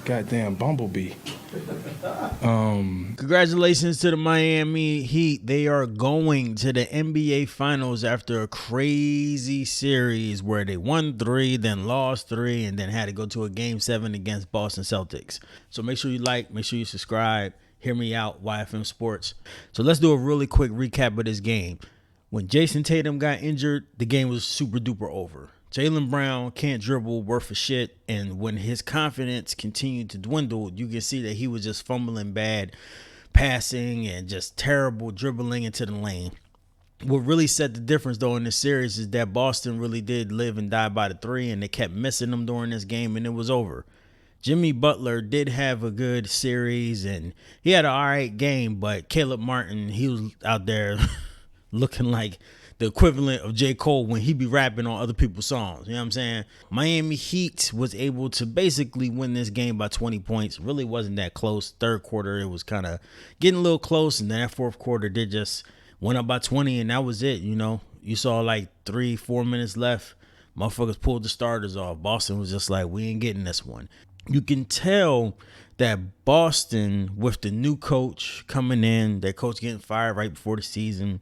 Goddamn Bumblebee. Congratulations to the Miami Heat. They are going to the NBA Finals after a crazy series where they won 3, then lost 3, and then had to go to a Game 7 against Boston Celtics. So make sure you like, make sure you subscribe. Hear me out, YFM Sports. So let's do a really quick recap of this game. When Jason Tatum got injured, the game was super duper over. Jaylen Brown can't dribble worth a shit, and when his confidence continued to dwindle, you can see that he was just fumbling bad passing and just terrible dribbling into the lane. What really set the difference, though, in this series is that Boston really did live and die by the 3, and they kept missing them during this game, and it was over. Jimmy Butler did have a good series, and he had an all right game, but Caleb Martin, he was out there looking like the equivalent of J. Cole when he be rapping on other people's songs. You know what I'm saying? Miami Heat was able to basically win this game by 20 points. Really wasn't that close. Third quarter, it was kind of getting a little close. And then that fourth quarter, they just went up by 20, and that was it. You know, you saw like 3-4 minutes left. Motherfuckers pulled the starters off. Boston was just like, we ain't getting this one. You can tell that Boston, with the new coach coming in, their coach getting fired right before the season,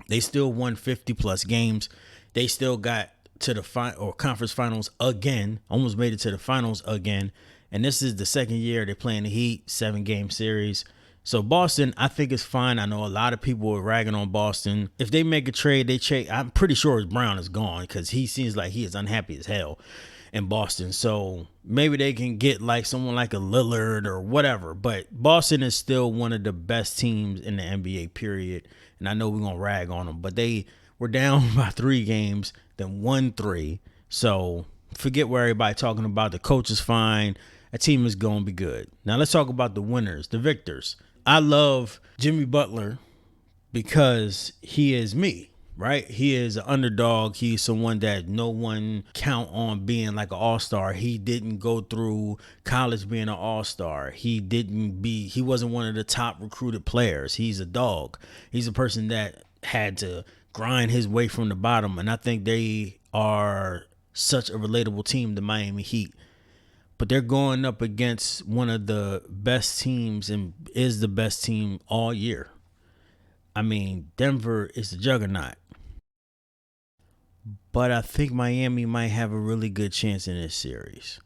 they still won 50-plus games. They still got to the conference finals again, almost made it to the finals again. And this is the second year they're playing the Heat, 7-game series. So Boston, I think it's fine. I know a lot of people are ragging on Boston. If they make a trade, I'm pretty sure Brown is gone because he seems like he is unhappy as hell in Boston. So maybe they can get like someone like a Lillard or whatever. But Boston is still one of the best teams in the NBA, period. And I know we're going to rag on them, but they were down by 3 games, then won 3. So forget what everybody talking about. The coach is fine. A team is going to be good. Now let's talk about the winners, the victors. I love Jimmy Butler because he is me, right? He is an underdog. He's someone that no one count on being like an all-star. He didn't go through college being an all-star. He wasn't one of the top recruited players. He's a dog. He's a person that had to grind his way from the bottom. And I think they are such a relatable team, the Miami Heat. But they're going up against one of the best teams and is the best team all year. I mean, Denver is the juggernaut. But I think Miami might have a really good chance in this series.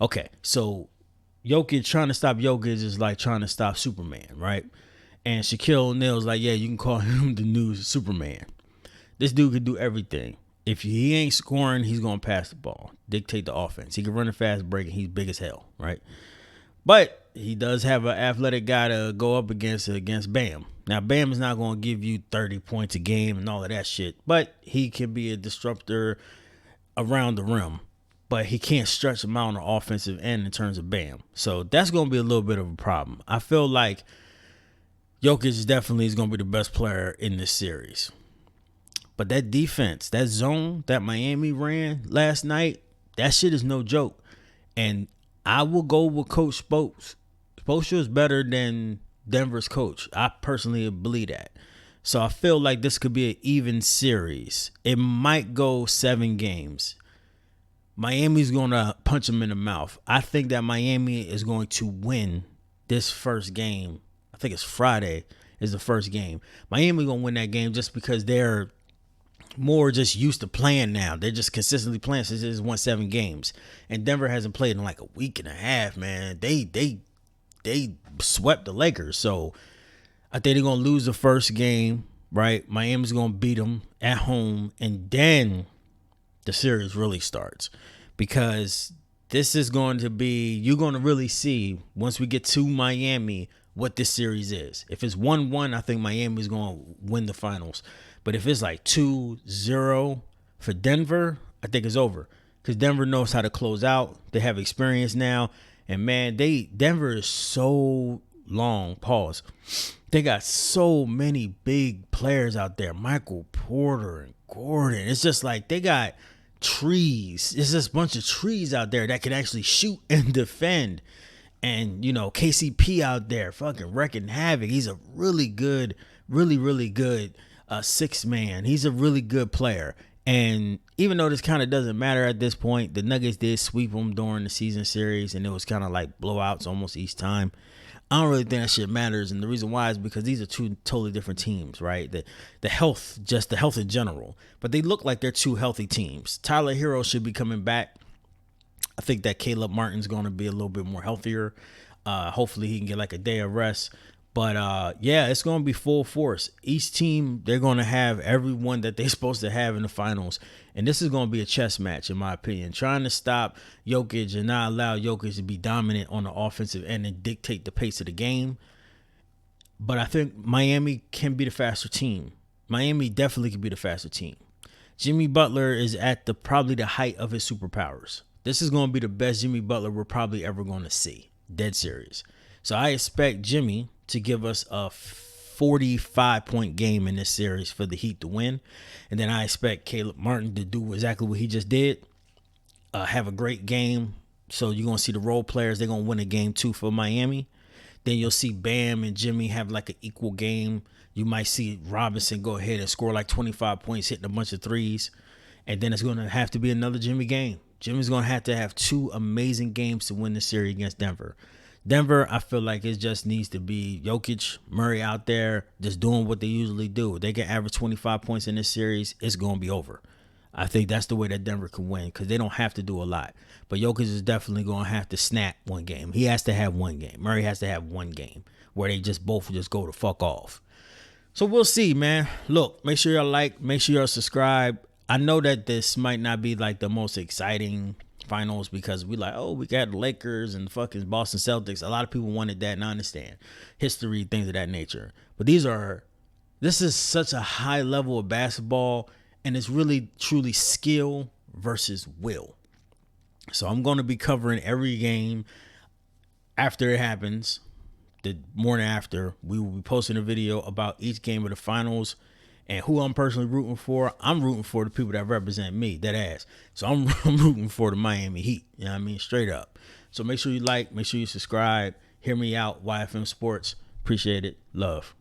Okay, so Jokic, trying to stop Jokic is like trying to stop Superman, right? And Shaquille O'Neal's like, yeah, you can call him the new Superman. This dude can do everything. If he ain't scoring, he's going to pass the ball, dictate the offense. He can run a fast break, and he's big as hell, right? But he does have an athletic guy to go up against Bam. Now, Bam is not going to give you 30 points a game and all of that shit, but he can be a disruptor around the rim. But he can't stretch him out on the offensive end in terms of Bam. So that's going to be a little bit of a problem. I feel like Jokic definitely is going to be the best player in this series. But that defense, that zone that Miami ran last night, that shit is no joke. And I will go with Coach Spoelstra. Spoelstra is better than Denver's coach. I personally believe that. So I feel like this could be an even series. It might go 7 games. Miami's going to punch them in the mouth. I think that Miami is going to win this first game. I think it's Friday is the first game. Miami going to win that game just because they're more just used to playing now. They're just consistently playing since it's won 7 games. And Denver hasn't played in like a week and a half, man. They swept the Lakers. So I think they're going to lose the first game, right? Miami's going to beat them at home. And then the series really starts. Because this is going to be, you're going to really see once we get to Miami what this series is. If it's 1-1, I think Miami's going to win the finals. But if it's like 2-0 for Denver, I think it's over. Because Denver knows how to close out. They have experience now. And, man, Denver is so long. Pause. They got so many big players out there. Michael Porter and Gordon. It's just like they got trees. It's just a bunch of trees out there that can actually shoot and defend. And, you know, KCP out there fucking wrecking havoc. He's a really good, really, really good 6-man. He's a really good player. And even though this kind of doesn't matter at this point, the Nuggets did sweep them during the season series, and it was kind of like blowouts almost each time. I don't really think that shit matters, and the reason why is because these are two totally different teams, right? The health, just the health in general, but they look like they're two healthy teams. Tyler Herro should be coming back. I think that Caleb Martin's going to be a little bit more healthier. Hopefully he can get like a day of rest. But yeah, it's going to be full force. Each team, they're going to have everyone that they're supposed to have in the finals. And this is going to be a chess match, in my opinion. Trying to stop Jokic and not allow Jokic to be dominant on the offensive end and dictate the pace of the game. But I think Miami can be the faster team. Miami definitely can be the faster team. Jimmy Butler is at probably the height of his superpowers. This is going to be the best Jimmy Butler we're probably ever going to see. Dead serious. So I expect Jimmy to give us a 45-point game in this series for the Heat to win. And then I expect Caleb Martin to do exactly what he just did. Have a great game. So you're going to see the role players. They're going to win a game too for Miami. Then you'll see Bam and Jimmy have like an equal game. You might see Robinson go ahead and score like 25 points, hitting a bunch of threes. And then it's going to have to be another Jimmy game. Jimmy's going to have two amazing games to win the series against Denver. Denver, I feel like it just needs to be Jokic, Murray out there just doing what they usually do. They can average 25 points in this series, it's going to be over. I think that's the way that Denver can win because they don't have to do a lot. But Jokic is definitely going to have to snap one game. He has to have one game. Murray has to have one game where they just both just go the fuck off. So we'll see, man. Look, make sure y'all like, make sure y'all subscribe. I know that this might not be like the most exciting finals because we like, oh, we got the Lakers and fucking Boston Celtics. A lot of people wanted that, and I understand history, things of that nature. But this is such a high level of basketball, and it's really truly skill versus will. So I'm going to be covering every game after it happens. The morning after, we will be posting a video about each game of the finals and who I'm personally rooting for. I'm rooting for the people that represent me, that ass. So I'm rooting for the Miami Heat. You know what I mean? Straight up. So make sure you like, make sure you subscribe. Hear me out, YFM Sports. Appreciate it. Love.